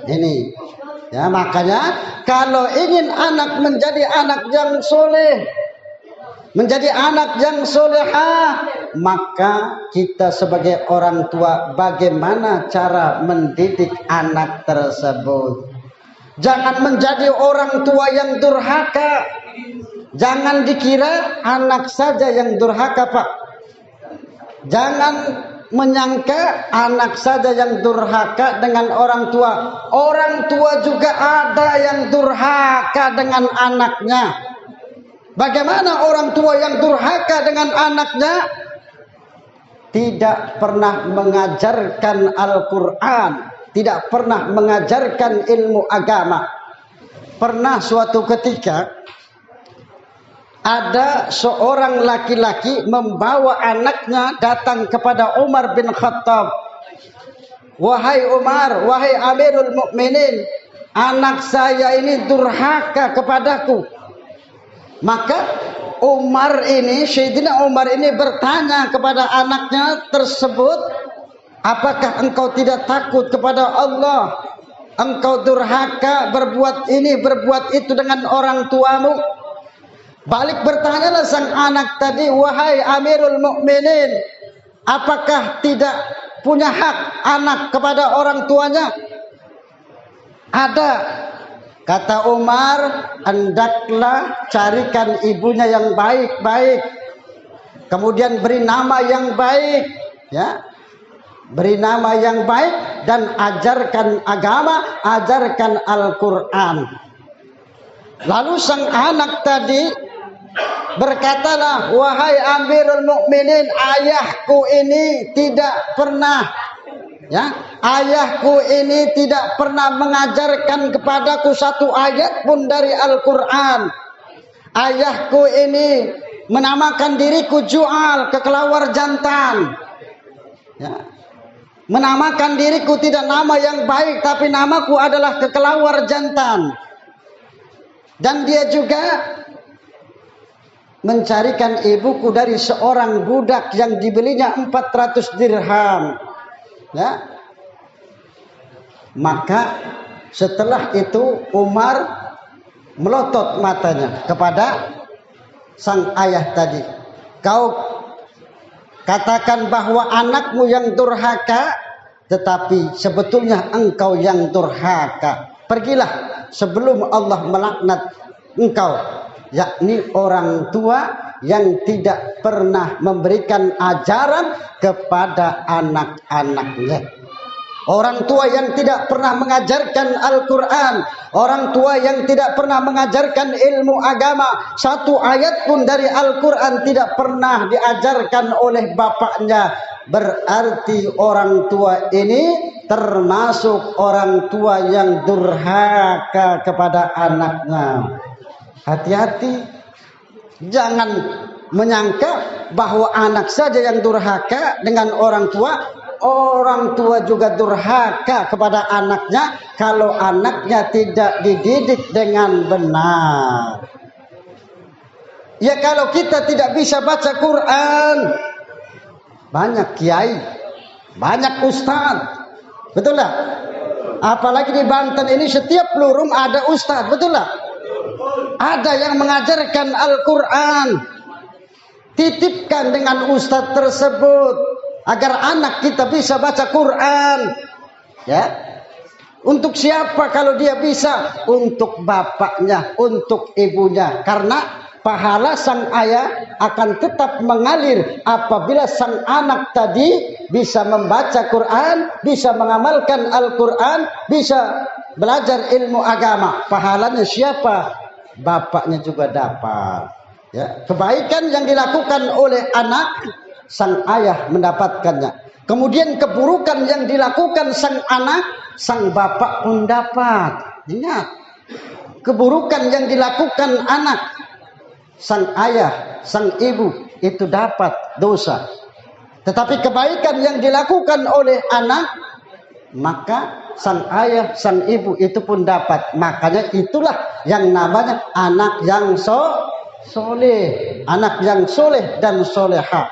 Ini. Ya, makanya kalau ingin anak menjadi anak yang soleh, menjadi anak yang solehah, maka kita sebagai orang tua bagaimana cara mendidik anak tersebut. Jangan menjadi orang tua yang durhaka. Jangan dikira anak saja yang durhaka, Pak. Jangan menyangka anak saja yang durhaka dengan orang tua. Orang tua juga ada yang durhaka dengan anaknya. Bagaimana orang tua yang durhaka dengan anaknya? Tidak pernah mengajarkan Al-Quran, tidak pernah mengajarkan ilmu agama. Pernah suatu ketika ada seorang laki-laki membawa anaknya datang kepada Umar bin Khattab. Wahai Umar, wahai Amirul Mukminin, anak saya ini durhaka kepadaku. Maka Umar ini, Sayyidina Umar ini bertanya kepada anaknya tersebut, apakah engkau tidak takut kepada Allah? Engkau durhaka berbuat ini, berbuat itu dengan orang tuamu. Balik bertanyalah sang anak tadi, wahai Amirul Mukminin, apakah tidak punya hak anak kepada orang tuanya? Ada. Kata Umar, hendaklah carikan ibunya yang baik-baik, kemudian beri nama yang baik, ya, beri nama yang baik, dan ajarkan agama, ajarkan Al-Quran. Lalu sang anak tadi berkatalah, wahai Amirul Mukminin, ayahku ini tidak pernah, ya, ayahku ini tidak pernah mengajarkan kepadaku satu ayat pun dari Al-Quran. Ayahku ini menamakan diriku jual, kekelawar jantan, ya. Menamakan diriku tidak nama yang baik, tapi namaku adalah kekelawar jantan. Dan dia juga mencarikan ibuku dari seorang budak yang dibelinya 400 dirham. Ya. Maka setelah itu Umar melotot matanya kepada sang ayah tadi. Kau katakan bahwa anakmu yang durhaka, tetapi sebetulnya engkau yang durhaka. Pergilah sebelum Allah melaknat engkau, yakni orang tua yang tidak pernah memberikan ajaran kepada anak-anaknya. Orang tua yang tidak pernah mengajarkan Al-Quran, orang tua yang tidak pernah mengajarkan ilmu agama, satu ayat pun dari Al-Quran tidak pernah diajarkan oleh bapaknya, berarti orang tua ini termasuk orang tua yang durhaka kepada anaknya. Hati-hati, jangan menyangka bahwa anak saja yang durhaka dengan orang tua juga durhaka kepada anaknya kalau anaknya tidak dididik dengan benar. Ya, kalau kita tidak bisa baca Quran, banyak kiai, banyak ustadz, betul lah. Apalagi di Banten ini setiap lurung ada ustadz, betul lah. Ada yang mengajarkan Al-Quran. Titipkan dengan ustadz tersebut agar anak kita bisa baca Quran. Ya. Untuk siapa kalau dia bisa? Untuk bapaknya, untuk ibunya. Karena pahala sang ayah akan tetap mengalir apabila sang anak tadi bisa membaca Quran, bisa mengamalkan Al-Quran, bisa belajar ilmu agama. Pahalanya siapa? Bapaknya juga dapat. Ya, kebaikan yang dilakukan oleh anak, sang ayah mendapatkannya. Kemudian keburukan yang dilakukan sang anak, sang bapak pun dapat. Ingat, keburukan yang dilakukan anak, sang ayah, sang ibu itu dapat dosa. Tetapi kebaikan yang dilakukan oleh anak, maka sang ayah, sang ibu itu pun dapat. Makanya itulah yang namanya anak yang soleh, anak yang soleh dan solehah.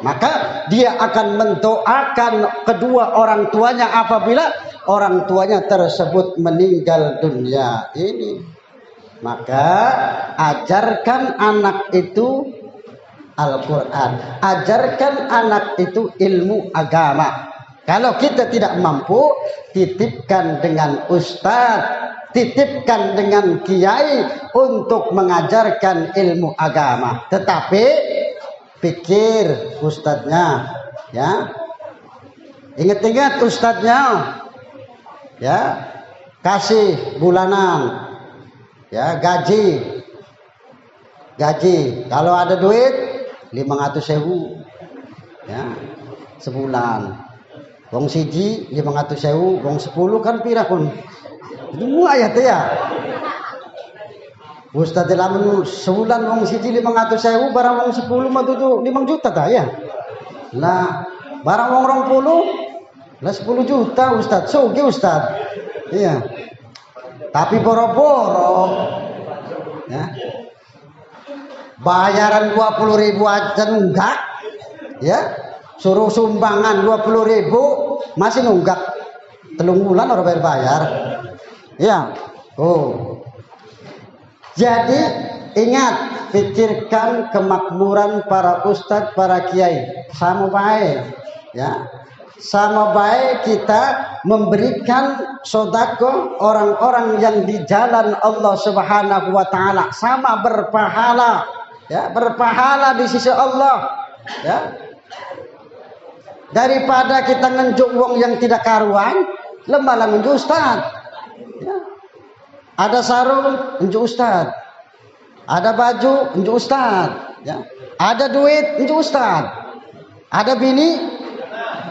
Maka dia akan mendoakan kedua orang tuanya apabila orang tuanya tersebut meninggal dunia. Ini maka ajarkan anak itu Al-Quran, ajarkan anak itu ilmu agama. Kalau kita tidak mampu, titipkan dengan ustadz, titipkan dengan kiai untuk mengajarkan ilmu agama. Tetapi pikir ustadznya, ya, ingat-ingat ustadznya, ya, kasih bulanan, ya, gaji. Kalau ada duit 500.000, ya, sebulan. Wong siji 500.000, wong 10 kan pira kon. Itu ayat ya. Ustaz lamun sebulan wong siji 500.000, barang wong 10 mah tuh 5 juta ta ya. Lah barang wong 20 lah 10 juta Ustaz. Sugih Ustaz. Iya. Tapi boro-boro. Ya. Bayaran 20.000 aja nunggak. Ya. Suruh sumbangan 20.000 masih nunggak 3 bulan orang bayar. Ya. Oh. Jadi ingat, pikirkan kemakmuran para ustadz, para kiai. Sama baik, ya. Sama baik kita memberikan sodako orang-orang yang di jalan Allah Subhanahu wa Ta'ala, sama berpahala, ya, berpahala di sisi Allah, ya. Daripada kita ngenjuk wong yang tidak karuan, lembalah ngenjuk ustad, ya. Ada sarung ngenjuk ustad, ada baju ngenjuk ustad, ya. Ada duit ngenjuk ustad, ada bini,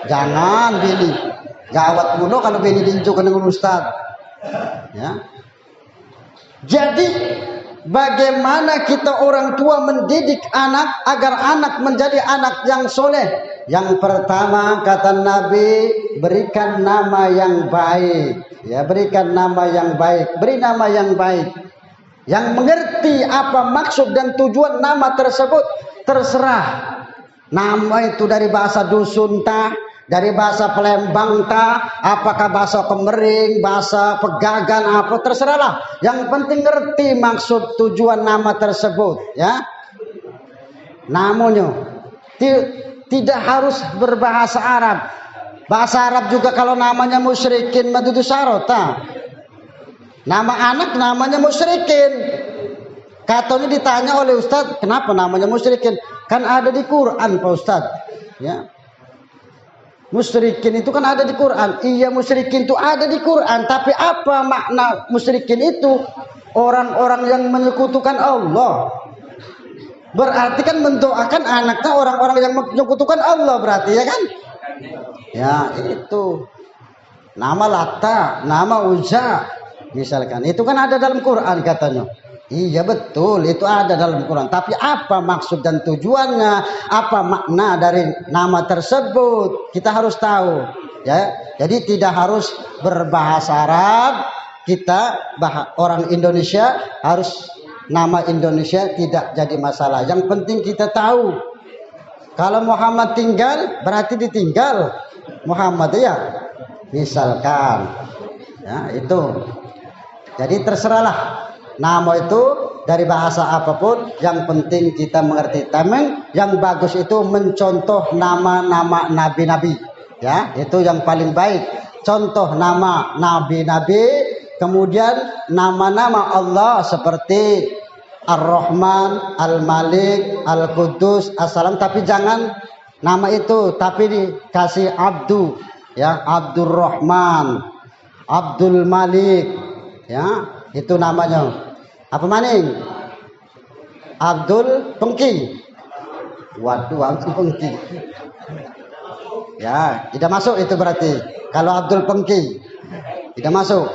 jangan bini, gawat mulu kalau bini diinjuk dengan ustad, ya. Jadi bagaimana kita orang tua mendidik anak agar anak menjadi anak yang soleh? Yang pertama kata Nabi, berikan nama yang baik, ya, berikan nama yang baik, beri nama yang baik, yang mengerti apa maksud dan tujuan nama tersebut. Terserah nama itu dari bahasa dusun tah, dari bahasa Palembang tah, apakah bahasa Kemering, bahasa Pegagan, apa terserahlah. Yang penting ngerti maksud tujuan nama tersebut, ya. Namanya tidak harus berbahasa Arab. Bahasa Arab juga kalau namanya musyrikin madudu sarota. Nama anak namanya musyrikin. Katanya ditanya oleh Ustadz, kenapa namanya musyrikin? Kan ada di Quran Pak Ustadz, ya. Musyrikin itu kan ada di Quran. Iya, musyrikin itu ada di Quran, tapi apa makna musyrikin itu? Orang-orang yang menyekutukan Allah. Berarti kan mendoakan anaknya orang-orang yang menyekutukan Allah, berarti ya kan? Ya, itu. Nama Lata, nama Uzza misalkan. Itu kan ada dalam Quran katanya. Iya betul, itu ada dalam Quran. Tapi apa maksud dan tujuannya? Apa makna dari nama tersebut? Kita harus tahu, ya. Jadi tidak harus berbahasa Arab. Kita orang Indonesia harus nama Indonesia tidak jadi masalah. Yang penting kita tahu. Kalau Muhammad tinggal, berarti ditinggal Muhammad, ya. Misalkan, ya, itu. Jadi terserahlah. Nama itu dari bahasa apapun, yang penting kita mengerti. Tapi yang bagus itu mencontoh nama-nama nabi-nabi, ya, itu yang paling baik. Contoh nama nabi-nabi, kemudian nama-nama Allah seperti Ar-Rahman, Al-Malik, Al-Qudus, As-Salam. Tapi jangan nama itu, tapi dikasih Abdu, ya, Abdul Rahman, Abdul Malik, ya, itu namanya. Apa maning? Abdul Pengki. Waduh, Abdul Pengki. Ya, tidak masuk itu berarti. Kalau Abdul Pengki tidak masuk.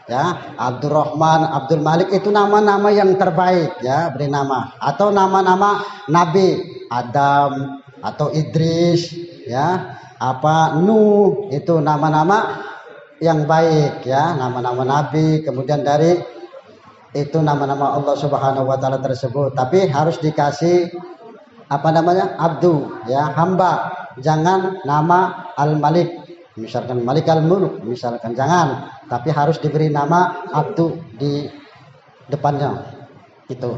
Ya, Abdul Rahman, Abdul Malik itu nama-nama yang terbaik, ya, beri nama. Atau nama-nama Nabi Adam atau Idris, ya, apa Nuh, itu nama-nama yang baik, ya, nama-nama Nabi. Kemudian dari itu nama-nama Allah Subhanahu wa Ta'ala tersebut. Tapi harus dikasih apa namanya? Abdu, ya, hamba. jangan nama Al-Malik, misalkan Malik Al-Mulk, misalkan jangan, tapi harus diberi nama Abdu di depannya. Itu.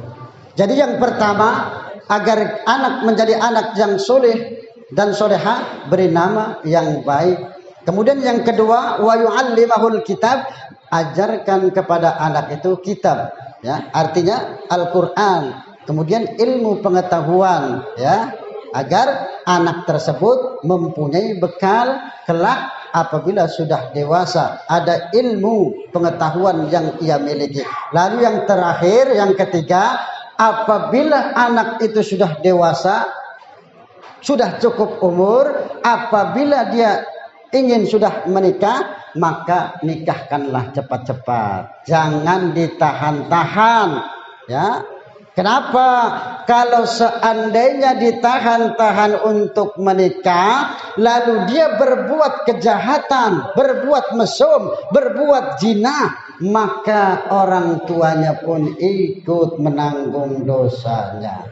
Jadi yang pertama, agar anak menjadi anak yang soleh dan soleha, beri nama yang baik. Kemudian yang kedua, wa yu'allimahul kitab, ajarkan kepada anak itu kitab, ya, artinya Al-Qur'an. Kemudian ilmu pengetahuan, ya, agar anak tersebut mempunyai bekal kelak apabila sudah dewasa, ada ilmu pengetahuan yang ia miliki. Lalu yang terakhir, yang ketiga, apabila anak itu sudah dewasa, sudah cukup umur, apabila dia ingin sudah menikah, maka nikahkanlah cepat-cepat, jangan ditahan-tahan, ya. Kenapa? Kalau seandainya ditahan-tahan untuk menikah, lalu dia berbuat kejahatan, berbuat mesum, berbuat zina, maka orang tuanya pun ikut menanggung dosanya.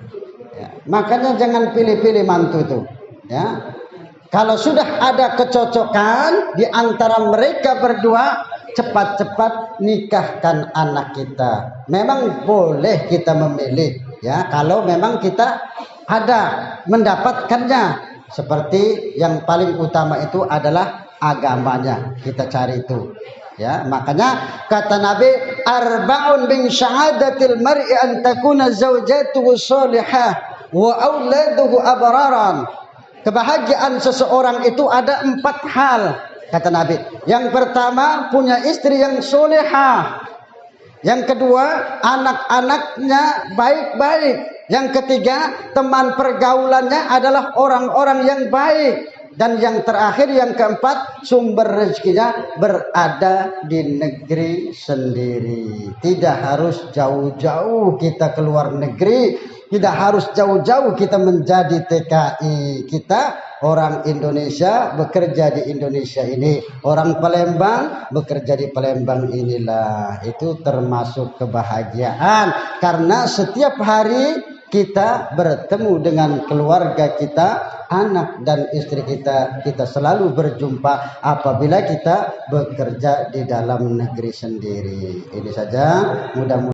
Ya. Makanya jangan pilih-pilih mantu itu. Ya. Kalau sudah ada kecocokan di antara mereka berdua, cepat-cepat nikahkan anak kita. Memang boleh kita memilih, ya, kalau memang kita ada mendapatkannya. Seperti yang paling utama itu adalah agamanya, kita cari itu, ya. Makanya kata Nabi, arba'un min syahadatil mar'i an takuna zawjatuhu shalihah wa auladuhu abraran. Kebahagiaan seseorang itu ada 4 hal, kata Nabi. Yang pertama, punya istri yang solehah. Yang kedua, anak-anaknya baik-baik. Yang ketiga, teman pergaulannya adalah orang-orang yang baik. Dan yang terakhir, yang keempat, sumber rezekinya berada di negeri sendiri. Tidak harus jauh-jauh kita keluar negeri. Tidak harus jauh-jauh kita menjadi TKI. Kita orang Indonesia bekerja di Indonesia ini. Orang Palembang bekerja di Palembang inilah. Itu termasuk kebahagiaan. Karena setiap hari kita bertemu dengan keluarga kita, anak dan istri kita. Kita selalu berjumpa apabila kita bekerja di dalam negeri sendiri. Ini saja, mudah-mudahan